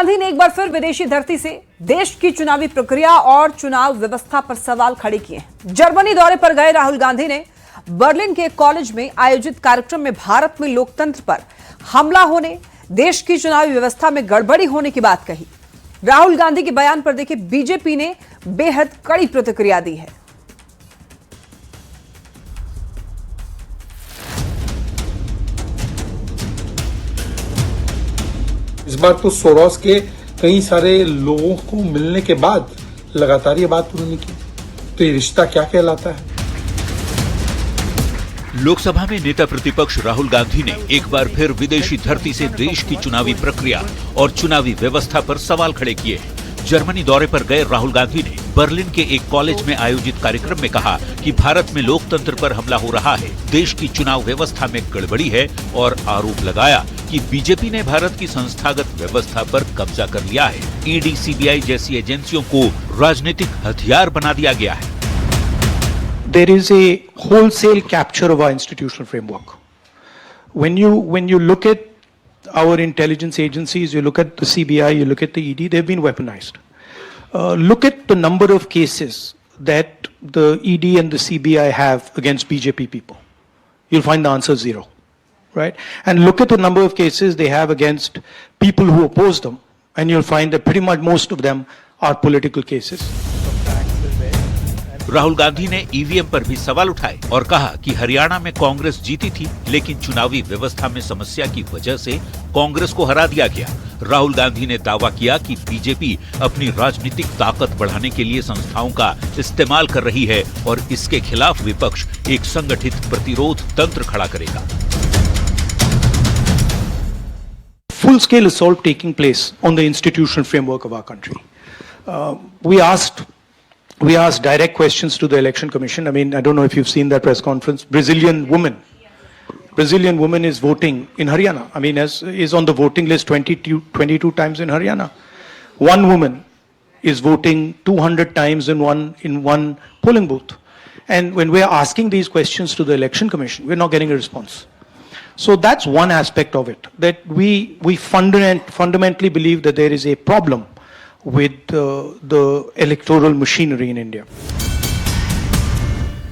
गांधी ने एक बार फिर विदेशी धरती से देश की चुनावी प्रक्रिया और चुनाव व्यवस्था पर सवाल खड़े किए हैं। जर्मनी दौरे पर गए राहुल गांधी ने बर्लिन के कॉलेज में आयोजित कार्यक्रम में भारत में लोकतंत्र पर हमला होने, देश की चुनावी व्यवस्था में गड़बड़ी होने की बात कही। राहुल गांधी के बयान पर देखिए, बीजेपी ने बेहद कड़ी प्रतिक्रिया दी है। इस बार तो सोरोस के कई सारे लोगों को मिलने के बाद लगातार ये बात उन्होंने की, तो ये रिश्ता क्या कहलाता है? लोकसभा में नेता प्रतिपक्ष राहुल गांधी ने एक बार फिर विदेशी धरती से देश की चुनावी प्रक्रिया और चुनावी व्यवस्था पर सवाल खड़े किए। जर्मनी दौरे पर गए राहुल गांधी ने बर्लिन के एक कॉलेज में आयोजित कार्यक्रम में कहा कि भारत में लोकतंत्र पर हमला हो रहा है, देश की चुनाव व्यवस्था में गड़बड़ी है और आरोप लगाया कि बीजेपी ने भारत की संस्थागत व्यवस्था पर कब्जा कर लिया है। ईडी, सीबीआई जैसी एजेंसियों को राजनीतिक हथियार बना दिया गया है। There is a wholesale capture of our institutional framework. When you look at our intelligence agencies, you look at the CBI, you look at the ED, they've been weaponized. Look at the number of cases that the ED and the CBI have against BJP people. You'll find the answer zero, right? And look at the number of cases they have against people who oppose them, and you'll find that pretty much most of them are political cases. Rahul Gandhi ने EVM पर भी सवाल उठाए और कहा कि हरियाणा में कांग्रेस जीती थी, लेकिन चुनावी व्यवस्था में समस्या की वजह से कांग्रेस को हरा दिया गया। राहुल गांधी ने दावा किया कि बीजेपी अपनी राजनीतिक ताकत बढ़ाने के लिए संस्थाओं का इस्तेमाल कर रही है और इसके खिलाफ विपक्ष एक संगठित प्रतिरोध तंत्र खड़ा करेगा। Full scale assault taking place on the institutional framework of our country. We asked direct questions to the Election Commission. I mean, I don't know if you've seen that press conference. Brazilian woman is voting in Haryana. I mean, is on the voting list 22 times in Haryana. One woman is voting 200 times in one polling booth. And when we're asking these questions to the Election Commission, we're not getting a response. So that's one aspect of it, that we fundamentally believe that there is a problem with the electoral machinery in India.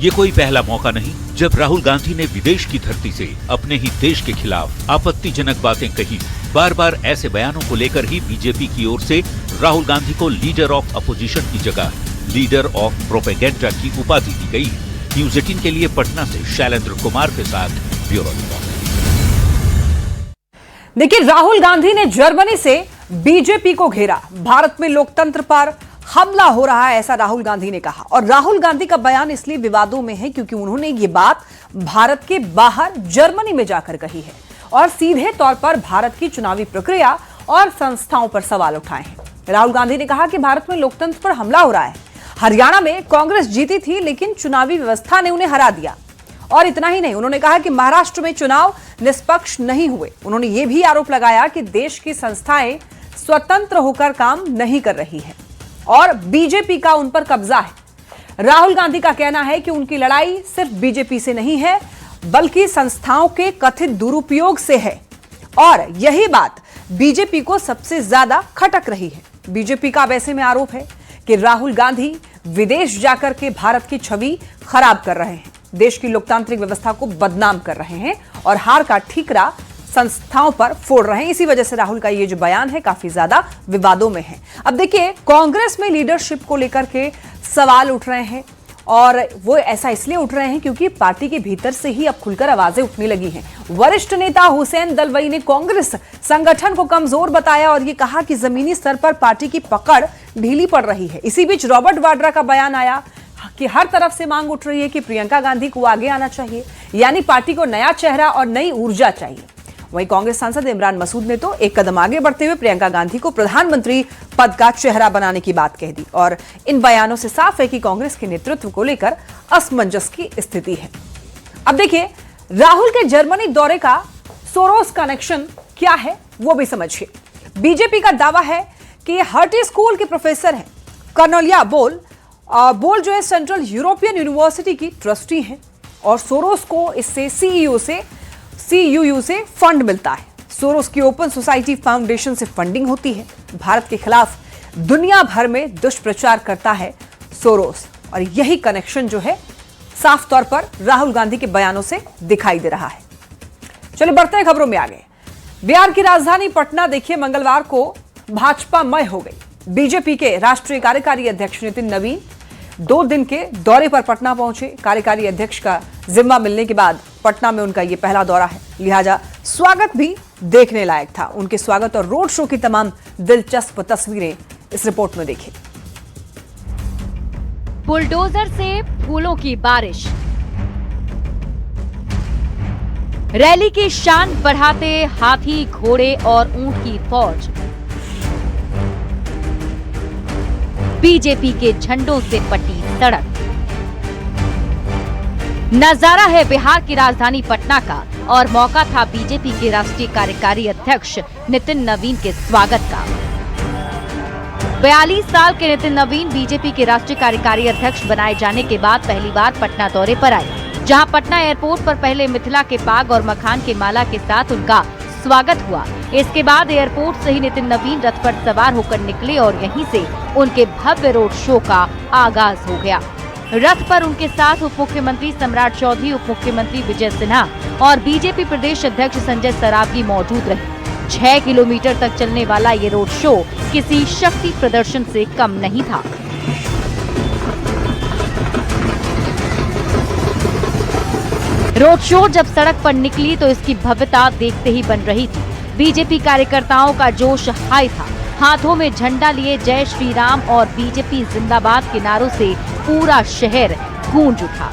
ये कोई पहला मौका नहीं जब राहुल गांधी ने विदेश की धरती से अपने ही देश के खिलाफ आपत्तिजनक बातें कही। बार-बार ऐसे बयानों को लेकर ही बीजेपी की ओर से राहुल गांधी को लीडर ऑफ अपोजिशन की जगह लीडर ऑफ प्रोपेगेंडा की उपाधि दी गई। न्यूज़ 18 के लिए पटना से शैलेंद्र कुमार के साथ ब्यूरो रिपोर्ट। देखिए, राहुल गांधी ने जर्मनी से बीजेपी को घेरा, भारत में लोकतंत्र पर हमला हो रहा है, ऐसा राहुल गांधी ने कहा। और राहुल गांधी का बयान इसलिए विवादों में है क्योंकि उन्होंने ये बात भारत के बाहर जर्मनी में जाकर कही है और सीधे तौर पर भारत की चुनावी प्रक्रिया और संस्थाओं पर सवाल उठाए हैं। राहुल गांधी ने कहा कि भारत में लोकतंत्र पर हमला हो रहा है। हरियाणा में कांग्रेस जीती थी, लेकिन चुनावी व्यवस्था ने उन्हें हरा दिया। और इतना ही नहीं, उन्होंने कहा कि महाराष्ट्र में चुनाव निष्पक्ष नहीं हुए। उन्होंने यह भी आरोप लगाया कि देश की संस्थाएं स्वतंत्र होकर काम नहीं कर रही है और बीजेपी का उन पर कब्जा है। राहुल गांधी का कहना है कि उनकी लड़ाई सिर्फ बीजेपी से नहीं है, बल्कि संस्थाओं के कथित दुरुपयोग से है और यही बात बीजेपी को सबसे ज्यादा खटक रही है। बीजेपी का वैसे में आरोप है कि राहुल गांधी विदेश जाकर के भारत की छवि खराब कर रहे हैं, देश की लोकतांत्रिक व्यवस्था को बदनाम कर रहे हैं और हार का ठीकरा संस्थाओं पर फोड़ रहे हैं। इसी वजह से राहुल का ये जो बयान है काफी ज्यादा विवादों में है। अब देखिए, कांग्रेस में लीडरशिप को लेकर के सवाल उठ रहे हैं और वो ऐसा इसलिए उठ रहे हैं क्योंकि पार्टी के भीतर से ही अब खुलकर आवाजें उठने लगी हैं। वरिष्ठ नेता हुसैन दलवाई ने कांग्रेस संगठन को कमजोर बताया और ये कहा कि जमीनी स्तर पर पार्टी की पकड़ ढीली पड़ रही है। इसी बीच रॉबर्ट वाड्रा का बयान आया कि हर तरफ से मांग उठ रही है कि प्रियंका गांधी को आगे आना चाहिए, यानी पार्टी को नया चेहरा और नई ऊर्जा चाहिए। वहीं कांग्रेस सांसद इमरान मसूद ने तो एक कदम आगे बढ़ते हुए प्रियंका गांधी को प्रधानमंत्री पद का चेहरा बनाने की बात कह दी और इन बयानों से साफ है कि कांग्रेस के नेतृत्व को लेकर असमंजस की स्थिति है। अब देखिए, राहुल के जर्मनी दौरे का सोरोस कनेक्शन क्या है वो भी समझिए। बीजेपी का दावा है कि हर्टी स्कूल के प्रोफेसर हैं कर्नलिया बोल जो है सेंट्रल यूरोपियन यूनिवर्सिटी की ट्रस्टी हैं और सोरोस को इससे सीयूयू से फंड मिलता है। सोरोस की ओपन सोसाइटी फाउंडेशन से फंडिंग होती है। भारत के खिलाफ दुनिया भर में दुष्प्रचार करता है सोरोस, और यही कनेक्शन जो है साफ तौर पर राहुल गांधी के बयानों से दिखाई दे रहा है। चलिए बढ़ते हैं खबरों में आगे। बिहार की राजधानी पटना देखिए मंगलवार को भाजपामय हो गई। बीजेपी के राष्ट्रीय कार्यकारी अध्यक्ष नितिन नवीन 2 दिन के दौरे पर पटना पहुंचे। कार्यकारी अध्यक्ष का जिम्मा मिलने के बाद पटना में उनका यह पहला दौरा है, लिहाजा स्वागत भी देखने लायक था। उनके स्वागत और रोड शो की तमाम दिलचस्प तस्वीरें इस रिपोर्ट में देखिए। बुलडोजर से फूलों की बारिश, रैली की शान बढ़ाते हाथी, घोड़े और ऊंट की फौज, बीजेपी के झंडों से पटी सड़क। नजारा है बिहार की राजधानी पटना का और मौका था बीजेपी के राष्ट्रीय कार्यकारी अध्यक्ष नितिन नवीन के स्वागत का। 42 साल के नितिन नवीन बीजेपी के राष्ट्रीय कार्यकारी अध्यक्ष बनाए जाने के बाद पहली बार पटना दौरे पर आए, जहां पटना एयरपोर्ट पर पहले मिथिला के पाग और मखान के माला के साथ उनका स्वागत हुआ। इसके बाद एयरपोर्ट से ही नितिन नवीन रथ पर सवार होकर निकले और यहीं से उनके भव्य रोड शो का आगाज हो गया। रथ पर उनके साथ उप मुख्यमंत्री सम्राट चौधरी, उप मुख्यमंत्री विजय सिन्हा और बीजेपी प्रदेश अध्यक्ष संजय सरावगी मौजूद रहे। 6 किलोमीटर तक चलने वाला ये रोड शो किसी शक्ति प्रदर्शन से कम नहीं था। रोड शो जब सड़क पर निकली तो इसकी भव्यता देखते ही बन रही थी। बीजेपी कार्यकर्ताओं का जोश हाई था। हाथों में झंडा लिए जय श्री राम और बीजेपी जिंदाबाद के नारों से पूरा शहर गूंज उठा।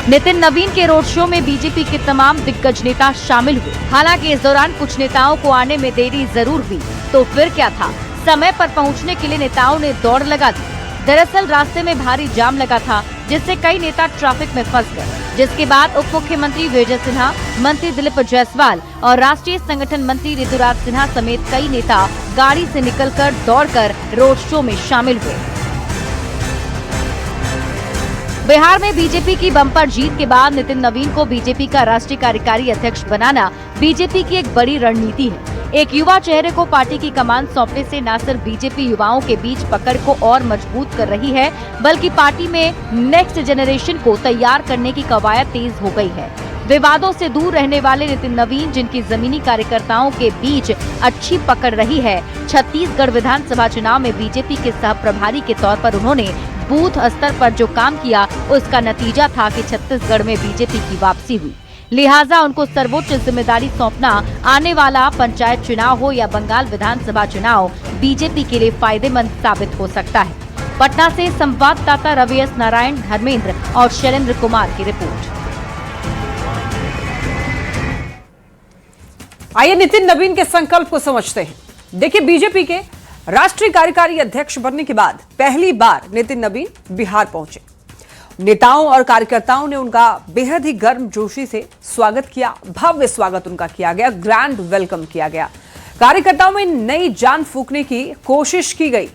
नितिन नवीन के रोड शो में बीजेपी के तमाम दिग्गज नेता शामिल हुए। हालांकि इस दौरान कुछ नेताओं को आने में देरी जरूर हुई, तो फिर क्या था, समय पर पहुंचने के लिए नेताओं ने दौड़ लगा दी। दरअसल रास्ते में भारी जाम लगा था, जिससे कई नेता ट्रैफिक में फंस गए, जिसके बाद उप मुख्यमंत्री विजय सिन्हा, मंत्री दिलीप जायसवाल और राष्ट्रीय संगठन मंत्री ऋतुराज सिन्हा समेत कई नेता गाड़ी से निकलकर दौड़कर रोड शो में शामिल हुए। बिहार में बीजेपी की बम्पर जीत के बाद नितिन नवीन को बीजेपी का राष्ट्रीय कार्यकारी अध्यक्ष बनाना बीजेपी की एक बड़ी रणनीति है। एक युवा चेहरे को पार्टी की कमान सौंपने से न सिर्फ बीजेपी युवाओं के बीच पकड़ को और मजबूत कर रही है, बल्कि पार्टी में नेक्स्ट जनरेशन को तैयार करने की कवायद तेज हो गई है। विवादों से दूर रहने वाले नितिन नवीन, जिनकी जमीनी कार्यकर्ताओं के बीच अच्छी पकड़ रही है, छत्तीसगढ़ विधानसभा चुनाव में बीजेपी के सह प्रभारी के तौर पर उन्होंने बूथ स्तर पर जो काम किया, उसका नतीजा था कि छत्तीसगढ़ में बीजेपी की वापसी हुई। लिहाजा उनको सर्वोच्च जिम्मेदारी सौंपना आने वाला पंचायत चुनाव हो या बंगाल विधानसभा चुनाव बीजेपी के लिए फायदेमंद साबित हो सकता है। पटना से संवाददाता रवि एस नारायण, धर्मेंद्र और शैलेंद्र कुमार की रिपोर्ट। आइए नितिन नवीन के संकल्प को समझते हैं। देखिए, बीजेपी के राष्ट्रीय कार्यकारी अध्यक्ष बनने के बाद पहली बार नितिन नवीन बिहार पहुंचे। नेताओं और कार्यकर्ताओं ने उनका बेहद ही गर्मजोशी से स्वागत किया। भव्य स्वागत उनका किया गया, ग्रैंड वेलकम किया गया। कार्यकर्ताओं में नई जान फूंकने की कोशिश की गई।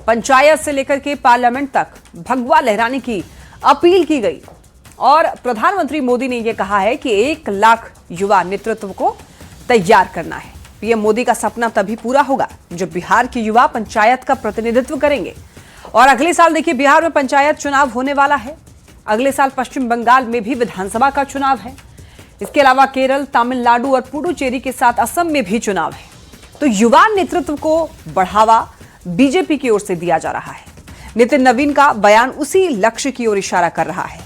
पंचायत से लेकर के पार्लियामेंट तक भगवा लहराने की अपील की गई और प्रधानमंत्री मोदी ने यह कहा है कि 1 लाख युवा नेतृत्व को तैयार करना है। पीएम मोदी का सपना तभी पूरा होगा जब बिहार के युवा पंचायत का प्रतिनिधित्व करेंगे। और अगले साल देखिए, बिहार में पंचायत चुनाव होने वाला है। अगले साल पश्चिम बंगाल में भी विधानसभा का चुनाव है। इसके अलावा केरल, तमिलनाडु और पुडुचेरी के साथ असम में भी चुनाव है। तो युवा नेतृत्व को बढ़ावा बीजेपी की ओर से दिया जा रहा है। नितिन नवीन का बयान उसी लक्ष्य की ओर इशारा कर रहा है।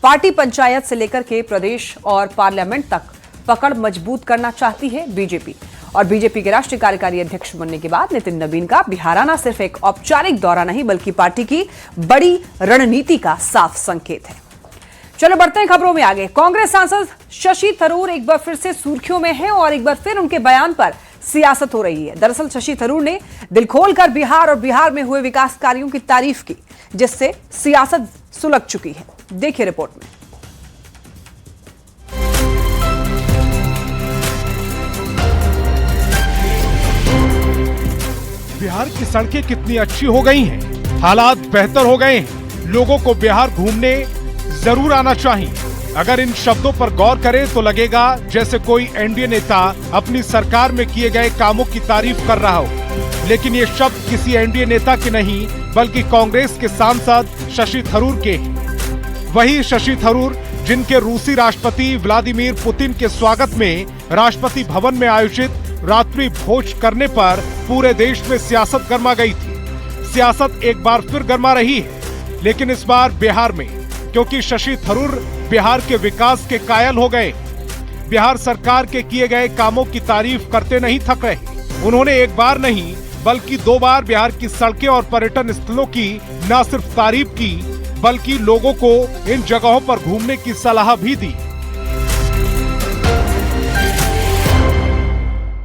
पार्टी पंचायत से लेकर के प्रदेश और पार्लियामेंट तक पकड़ मजबूत करना चाहती है बीजेपी। और बीजेपी के राष्ट्रीय कार्यकारी अध्यक्ष बनने के बाद नितिन नवीन का बिहार आना सिर्फ एक औपचारिक दौरा नहीं, बल्कि पार्टी की बड़ी रणनीति का साफ संकेत है। चलो बढ़ते हैं खबरों में आगे। कांग्रेस सांसद शशि थरूर एक बार फिर से सुर्खियों में हैं और एक बार फिर उनके बयान पर सियासत हो रही है। दरअसल शशि थरूर ने दिल खोलकर बिहार और बिहार में हुए विकास कार्यों की तारीफ की, जिससे सियासत सुलझ चुकी है। देखिए रिपोर्ट में। बिहार की सड़कें कितनी अच्छी हो गई हैं, हालात बेहतर हो गए हैं, लोगों को बिहार घूमने जरूर आना चाहिए। अगर इन शब्दों पर गौर करें तो लगेगा जैसे कोई एनडीए नेता अपनी सरकार में किए गए कामों की तारीफ कर रहा हो, लेकिन ये शब्द किसी एनडीए नेता के नहीं बल्कि कांग्रेस के सांसद शशि थरूर के हैं। वही शशि थरूर जिनके रूसी राष्ट्रपति व्लादिमीर पुतिन के स्वागत में राष्ट्रपति भवन में आयोजित रात्रि भोज करने पर पूरे देश में सियासत गर्मा गई थी। सियासत एक बार फिर गर्मा रही है, लेकिन इस बार बिहार में, क्योंकि शशि थरूर बिहार के विकास के कायल हो गए। बिहार सरकार के किए गए कामों की तारीफ करते नहीं थक रहे। उन्होंने एक बार नहीं बल्कि 2 बार बिहार की सड़कें और पर्यटन स्थलों की न सिर्फ तारीफ की बल्कि लोगों को इन जगहों पर घूमने की सलाह भी दी।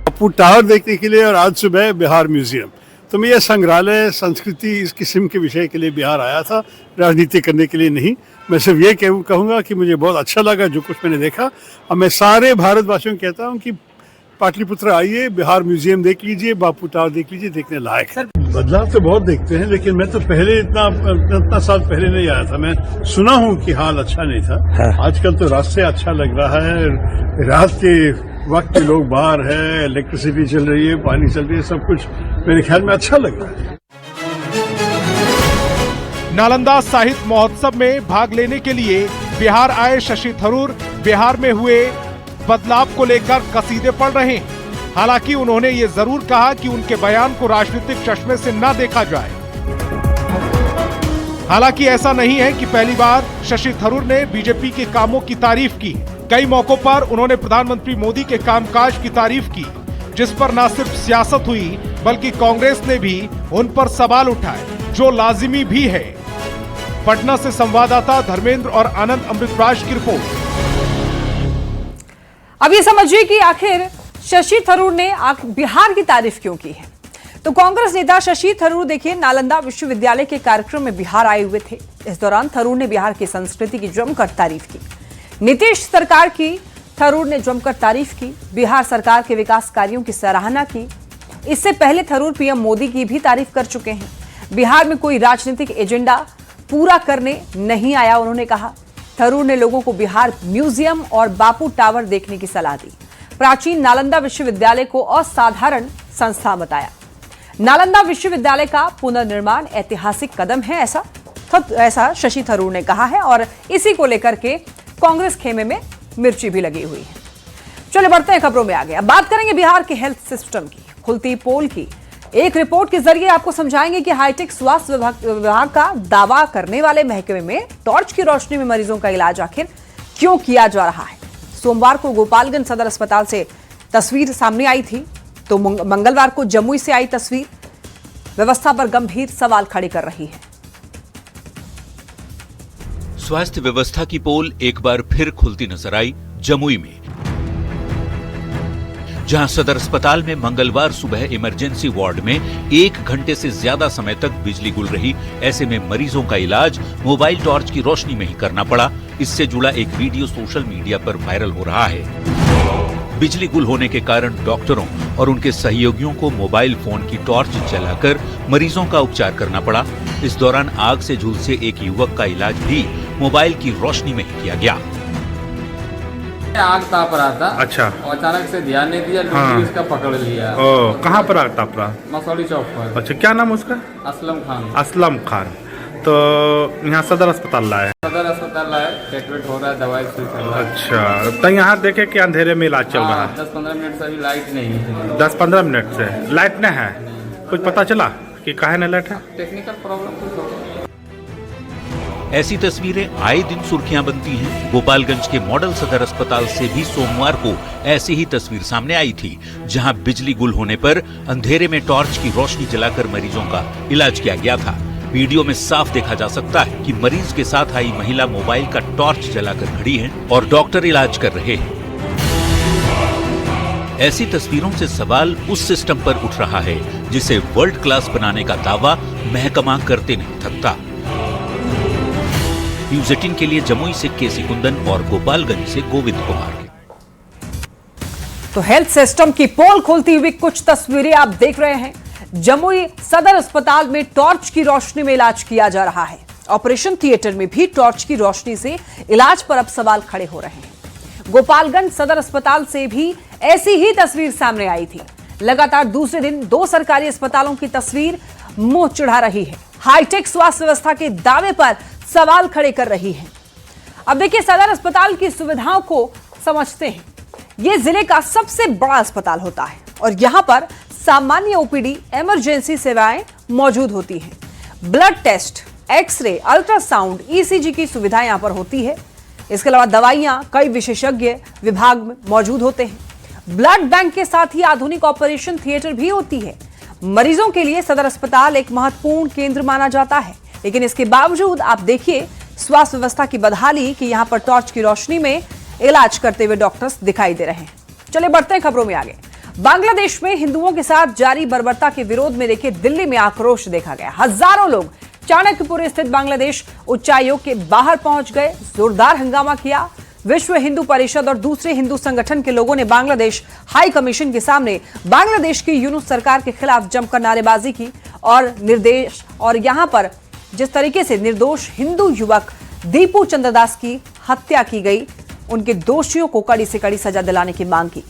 बापू टावर देखने के लिए और आज सुबह बिहार म्यूजियम, तो मैं ये संग्रहालय संस्कृति इस किस्म के विषय के लिए बिहार आया था, राजनीति करने के लिए नहीं। मैं सिर्फ ये कहूँगा कि मुझे बहुत अच्छा लगा जो कुछ मैंने देखा, और मैं सारे भारतवासियों को कहता हूँ कि पाटलिपुत्र आइए, बिहार म्यूजियम देख लीजिए, बापू टावर देख लीजिए, देखने लायक है। बदलाव तो बहुत देखते हैं, लेकिन मैं तो पहले इतना साल पहले नहीं आया था। मैं सुना हूँ कि हाल अच्छा नहीं था। आजकल तो रास्ते अच्छा लग रहा है, रात के वक्त लोग बाहर है, इलेक्ट्रिसिटी चल रही है, पानी चल रही है, सब कुछ मेरे ख्याल में अच्छा लग रहा है। नालंदा साहित्य महोत्सव में भाग लेने के लिए बिहार आए शशि थरूर बिहार में हुए बदलाव को लेकर कसीदे पढ़ रहे हैं। हालांकि उन्होंने ये जरूर कहा कि उनके बयान को राजनीतिक चश्मे से न देखा जाए। हालांकि ऐसा नहीं है कि पहली बार शशि थरूर ने बीजेपी के कामों की तारीफ की। कई मौकों पर उन्होंने प्रधानमंत्री मोदी के कामकाज की तारीफ की, जिस पर न सिर्फ सियासत हुई बल्कि कांग्रेस ने भी उन पर सवाल उठाए, जो लाजिमी भी है। पटना से संवाददाता धर्मेंद्र और आनंद अमृतराज की रिपोर्ट। अब ये समझिए कि आखिर शशि थरूर ने बिहार की तारीफ क्यों की है। तो कांग्रेस नेता शशि थरूर देखिए नालंदा विश्वविद्यालय के कार्यक्रम में बिहार आए हुए थे। इस दौरान थरूर ने बिहार की संस्कृति की जमकर तारीफ की। नीतीश सरकार की थरूर ने जमकर तारीफ की, बिहार सरकार के विकास कार्यों की सराहना की। इससे पहले थरूर पीएम मोदी की भी तारीफ कर चुके हैं। बिहार में कोई राजनीतिक एजेंडा पूरा करने नहीं आया, उन्होंने कहा। थरूर ने लोगों को बिहार म्यूजियम और बापू टावर देखने की सलाह दी। प्राचीन नालंदा विश्वविद्यालय को असाधारण संस्था बताया। नालंदा विश्वविद्यालय का पुनर्निर्माण ऐतिहासिक कदम है, ऐसा शशि थरूर ने कहा है, और इसी को लेकर के कांग्रेस खेमे में मिर्ची भी लगी हुई है। चलिए बढ़ते हैं खबरों में आगे। अब बात करेंगे बिहार के हेल्थ सिस्टम की, खुलती पोल की। एक रिपोर्ट के जरिए आपको समझाएंगे कि हाईटेक स्वास्थ्य विभाग का दावा करने वाले महकमे में टॉर्च की रोशनी में मरीजों का इलाज आखिर क्यों किया जा रहा है। सोमवार को गोपालगंज सदर अस्पताल से तस्वीर सामने आई थी, तो मंगलवार को जमुई से आई तस्वीर व्यवस्था पर गंभीर सवाल खड़े कर रही है। स्वास्थ्य व्यवस्था की पोल एक बार फिर खुलती नजर आई जमुई में, जहां सदर अस्पताल में मंगलवार सुबह इमरजेंसी वार्ड में 1 घंटे से ज्यादा समय तक बिजली गुल रही। ऐसे में मरीजों का इलाज मोबाइल टॉर्च की रोशनी में ही करना पड़ा। इससे जुड़ा एक वीडियो सोशल मीडिया पर वायरल हो रहा है। बिजली गुल होने के कारण डॉक्टरों और उनके सहयोगियों को मोबाइल फोन की टॉर्च जलाकर मरीजों का उपचार करना पड़ा। इस दौरान आग से झुलसे एक युवक का इलाज भी मोबाइल की रोशनी में ही किया गया। आग ताप रहा था। अच्छा। और अचानक से ध्यान नहीं दिया, लोग इसका पकड़ लिया। ओ, कहाँ पर आग ताप रहा? मसौली चौक पर। अच्छा, क्या नाम उसका? असलम खान। असलम खान। तो यहाँ सदर अस्पताल लाए? सदर अस्पताल लाए, ट्रीटमेंट हो रहा है, दवाई चल रहा है। अच्छा, तो यहाँ देखे कि अंधेरे में इलाज चल रहा है? 10-15 मिनट से अभी लाइट नहीं है। 10-15 मिनट से लाइट नहीं है? कुछ पता चला कि काहे न लाइट है? टेक्निकल प्रॉब्लम कुछ होगा। ऐसी तस्वीरें आए दिन सुर्खियां बनती हैं। गोपालगंज के मॉडल सदर अस्पताल से भी सोमवार को ऐसी ही तस्वीर सामने आई थी, जहां बिजली गुल होने पर अंधेरे में टॉर्च की रोशनी जलाकर मरीजों का इलाज किया गया था। वीडियो में साफ देखा जा सकता है कि मरीज के साथ आई महिला मोबाइल का टॉर्च जलाकर खड़ी है और डॉक्टर इलाज कर रहे हैं। ऐसी तस्वीरों से सवाल उस सिस्टम पर उठ रहा है जिसे वर्ल्ड क्लास बनाने का दावा महकमा करते नहीं थकता। न्यूज़ 18 के लिए जमुई से केसी कुंदन और गोपालगंज से गोविंद कुमार। तो हेल्थ सिस्टम की पोल खोलती हुई कुछ तस्वीरें आप देख रहे हैं। जमुई सदर अस्पताल में टॉर्च की रोशनी में इलाज किया जा रहा है। ऑपरेशन थिएटर में भी टॉर्च की रोशनी से इलाज पर अब सवाल खड़े हो रहे हैं। गोपालगंज सदर अस्पताल से भी ऐसी ही तस्वीर सामने आई थी। लगातार दूसरे दिन 2 सरकारी अस्पतालों की तस्वीर मुंह चिढ़ा रही है, हाईटेक स्वास्थ्य व्यवस्था के दावे पर सवाल खड़े कर रही है। अब देखिए, सदर अस्पताल की सुविधाओं को समझते हैं। यह जिले का सबसे बड़ा अस्पताल होता है और यहां पर सामान्य ओपीडी, इमरजेंसी सेवाएं मौजूद होती हैं। Blood test, X-ray, ultrasound, ECG की सुविधाएं यहां पर होती है। इसके अलावा दवाइयां कई विशेषज्ञ विभाग में मौजूद होते हैं। ब्लड बैंक के साथ ही आधुनिक ऑपरेशन थिएटर भी होती है। मरीजों के लिए सदर अस्पताल एक महत्वपूर्ण केंद्र माना जाता है, लेकिन इसके बावजूद आप देखिए स्वास्थ्य व्यवस्था की बदहाली कि यहां पर टॉर्च की रोशनी में इलाज करते हुए डॉक्टर्स दिखाई दे रहे हैं। चलिए बढ़ते हैं खबरों में आगे। बांग्लादेश में हिंदुओं के साथ जारी बर्बरता के विरोध में देखिए दिल्ली में आक्रोश देखा गया। हजारों लोग चाणक्यपुर स्थित बांग्लादेश उच्चायोग के बाहर पहुंच गए, जोरदार हंगामा किया। विश्व हिंदू परिषद और दूसरे हिंदू संगठन के लोगों ने बांग्लादेश हाई कमीशन के सामने बांग्लादेश की यूनुस सरकार के खिलाफ जमकर नारेबाजी की और यहां पर जिस तरीके से निर्दोष हिंदू युवक दीपू चंद्रदास की हत्या की गई, उनके दोषियों को कड़ी से कड़ी सजा दिलाने की मांग की।